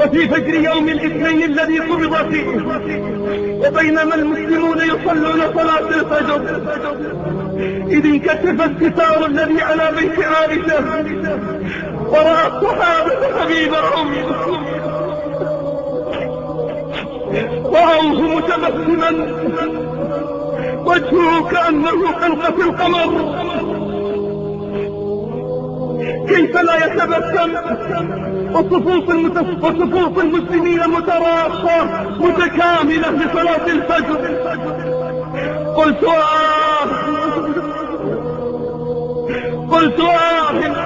وفي فجر يوم الاثنين الذي قبض فيه، وبينما المسلمون يصلون صلاة الفجر، إذ انكشف الستار الذي على بيت عائشة، ورأى الصحابة حبيبهم رأوه متبسما وجهه كأنه خلقة القمر. كيف لا يتبسم وصفوف المسلمين متراصة متكاملة لصلاة الفجر؟ قلت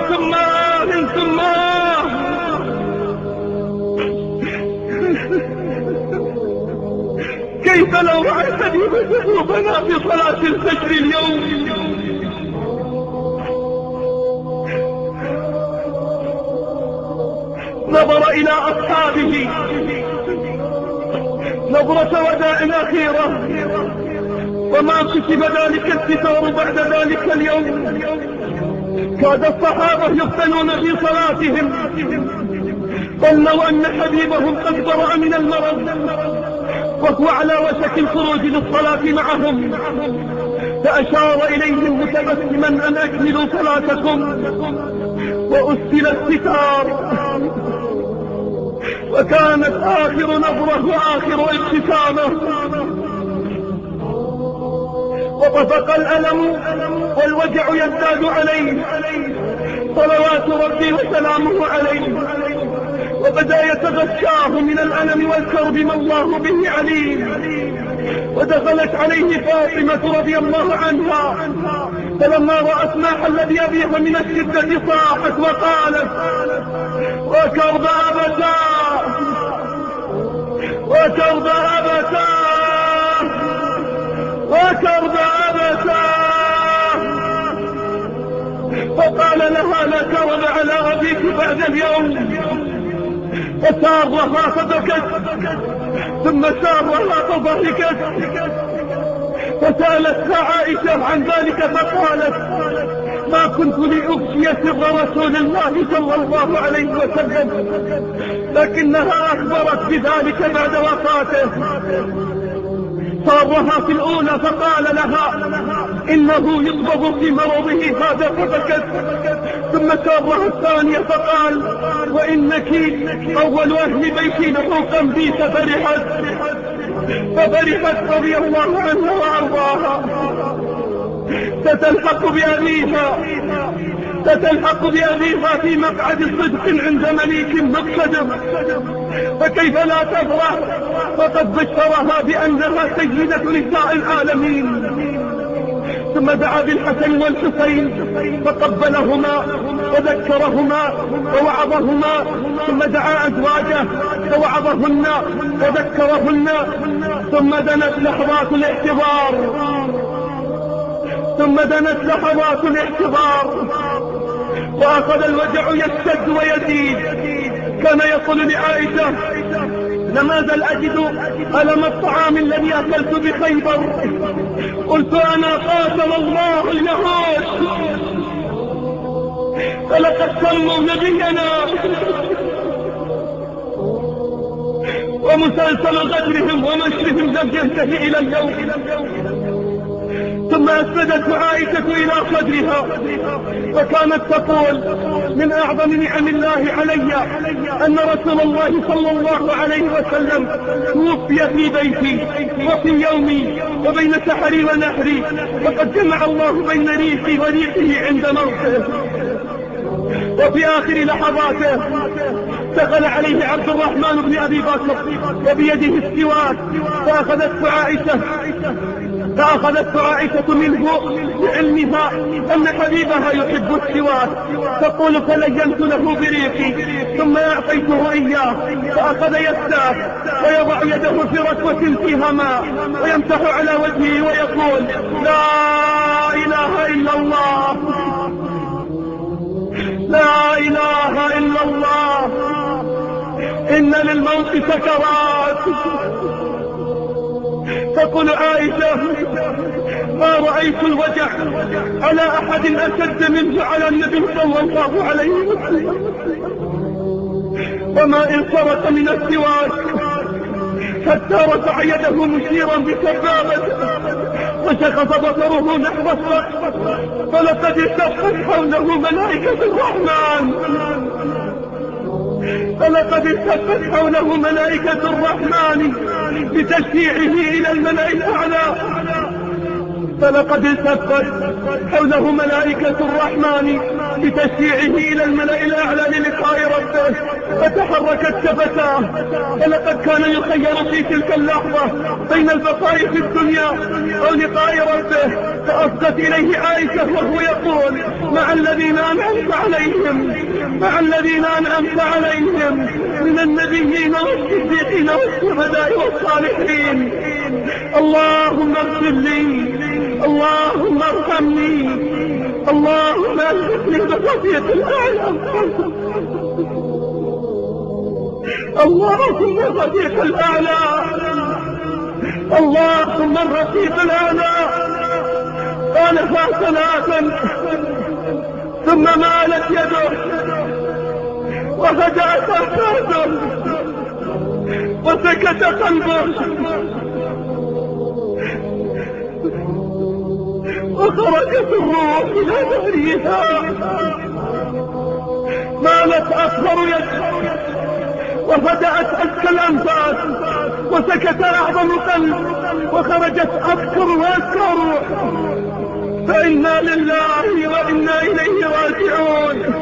ثم ثم كيف لو رأيت ذنوبنا في صلاة الفجر اليوم؟ نظر إلى أصحابه نظرة وداع أخيرة، وما كتب ذلك الستار بعد ذلك اليوم. كاد الصحابة يفتنون في صلاتهم، ظنوا أن حبيبهم قد برأ من المرض وهو على وشك الخروج للصلاة معهم، فأشار إليهم متبسما أن أكملوا صلاتكم، وأسفل الستار، وكانت آخر نظرة وآخر ابتسامة. وطفق الألم والوجع يزداد عليه، صلوات ربي وسلامه عليه، وبدأ يتغشاه من الألم والكرب ما الله به عليم. ودخلت عليه فاطمة رضي الله عنها، فلما رأت ما حل بأبيها من الشدة صاحت وقالت: وكرب أبتاه، وكرب أبتاه، وكرب أبتاه. فقال لها: لا كرب على أبيك بعد اليوم. فسارها فبكت، ثم سارها فضحكت، فسألتها عائشة عن ذلك فقالت: ما كنت لأبكي سر رسول الله صلى الله عليه وسلم، لكنها أخبرت بذلك بعد وفاته. صارها في الأولى فقال لها: إنه يقبض في مرضه هذا، فبكت. ثم سارها الثانية فقال: وإنك أول أهل بيتي نطوقا بي، ففرحت رضي الله عنها وأرضاها. ستلحق بأبيها في مقعد صدق عند مليك مقتدر، فكيف لا تفرح؟ فقد بشرها بأنها سيدة نساء العالمين. ثم دعا بالحسن والحسين فقبلهما وذكرهما ووعظهما، ثم دعا أزواجه فوعظهن وذكرهن. ثم دنت لحظات الاحتضار، وأخذ الوجع يشتد ويزيد. كان يقول لعائشة: لم أزل أجد ألم الطعام الذي أكلت بخيبر. قلت: أنا قاتل الله اليهود، فلقد سموا نبينا، ومسلسل غدرهم ومشرهم لم ينتهي إلى اليوم. ثم أسندت عائشة إلى صدرها فكانت تقول: من أعظم نعم الله علي أن رسول الله صلى الله عليه وسلم توفي في بيتي وفي يومي وبين سحري ونحري، وقد جمع الله بين ريحي وريحه عند موته. وفي آخر لحظاته دخل عليه عبد الرحمن بن أبي بكر وبيده السواك، فأخذت عائشة منه بعلمها أن حبيبها يحب السواك، تقول: فلينت له بريقي ثم أعطيته إياه، فأخذ يستاك ويضع يده في ركوة فيها ماء ويمسح على وجهه ويقول: لا إله إلا الله، لا إله إلا الله، إن للموت سكرات. تقول عائشة: ما رأيت الوجع على أحد أشد منه على النبي صلى الله عليه وسلم. وما إن فرق من السواك حتى رفع يده مشيرا بسبابته وشخص بصره نحو السقف فلقد التفت حوله ملائكة الرحمن بتشفيعه إلى الملأ الأعلى فلقد التفت حوله ملائكة الرحمن بتشفيعه إلى الملأ الأعلى للقاء ربه فتحركت شفتاه فلقد كان يخير في تلك اللحظة بين البقاء في الدنيا أو لقاء ربه فأصغت إليه عائشة وهو يقول مع الذين أنعمت عليهم من النبيين والصديقين والشهداء والصالحين اللهم اغفر لي اللهم ارحمني اللهم الحقني بالرفيق الأعلى اللهم الرفيق الأعلى اللهم الرفيق الأعلى قالها ثلاثا ثم مالت يده وهدأت أفكاره وسكت قلبه وخرجت الروح إلى ظهرها مالت أصغر يده وهدأت أزكى الأنفاس وسكت أعظم قلب وخرجت أبكر وأزكى روح فإنا لله وإنا إليه راجعون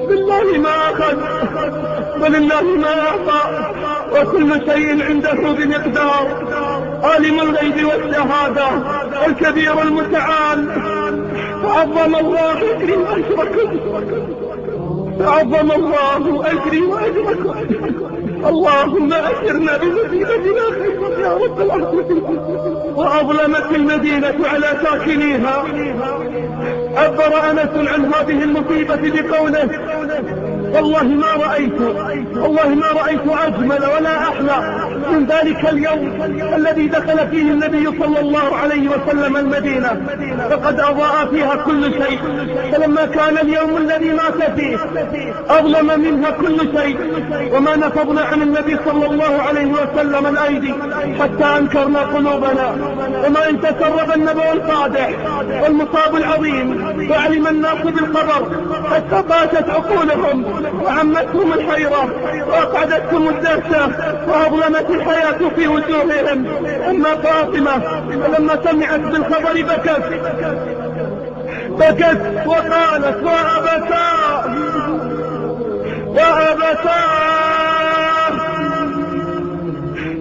بالله ما أخذ ولله ما أعطى وكل شيء عنده بمقدار عالم الغيب والشهادة الكبير المتعال فعظم الله أجري وأجركم اللهم أجرنا بمدينتنا خيرا يا رب العالمين وأظلمت المدينة على ساكنيها عبر أنس عن هذه المصيبة بقوله والله ما رأيت أجمل ولا أحلى من ذلك اليوم الذي دخل فيه النبي صلى الله عليه وسلم المدينة فقد أضاء فيها كل شيء فلما كان اليوم الذي مات فيه أظلم منها كل شيء وما نفضنا عن النبي صلى الله عليه وسلم الأيدي حتى أنكرنا قلوبنا وما إن تسرب النبأ القادح والمصاب العظيم وعلم الناس بالخبر حتى باتت عقولهم وعمتهم الحيرة وأقعدتهم الدهشة وأظلمت الحياة في وجوههم أما فاطمة فلما سمعت بالخبر بكت وقالت وأبتا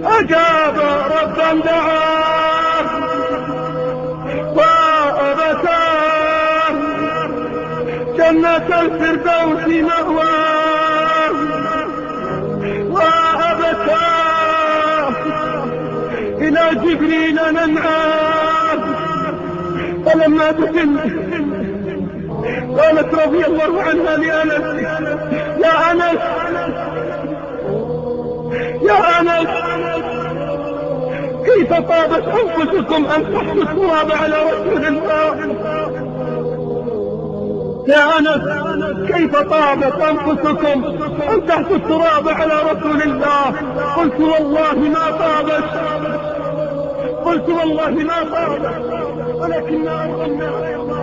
أجاب ربا دعاه وأبتا جنة الفردوس مأواه وأبتا إلى جبريل ننعاه فلما دفن قالت رضي الله عنها لأنس يا أنس كيف طابت أنفسكم أن تحطوا التراب على رسول الله يا أنس كيف طابت أنفسكم أن تحطوا التراب على رسول الله قلت والله ما طابت ولكن أرضى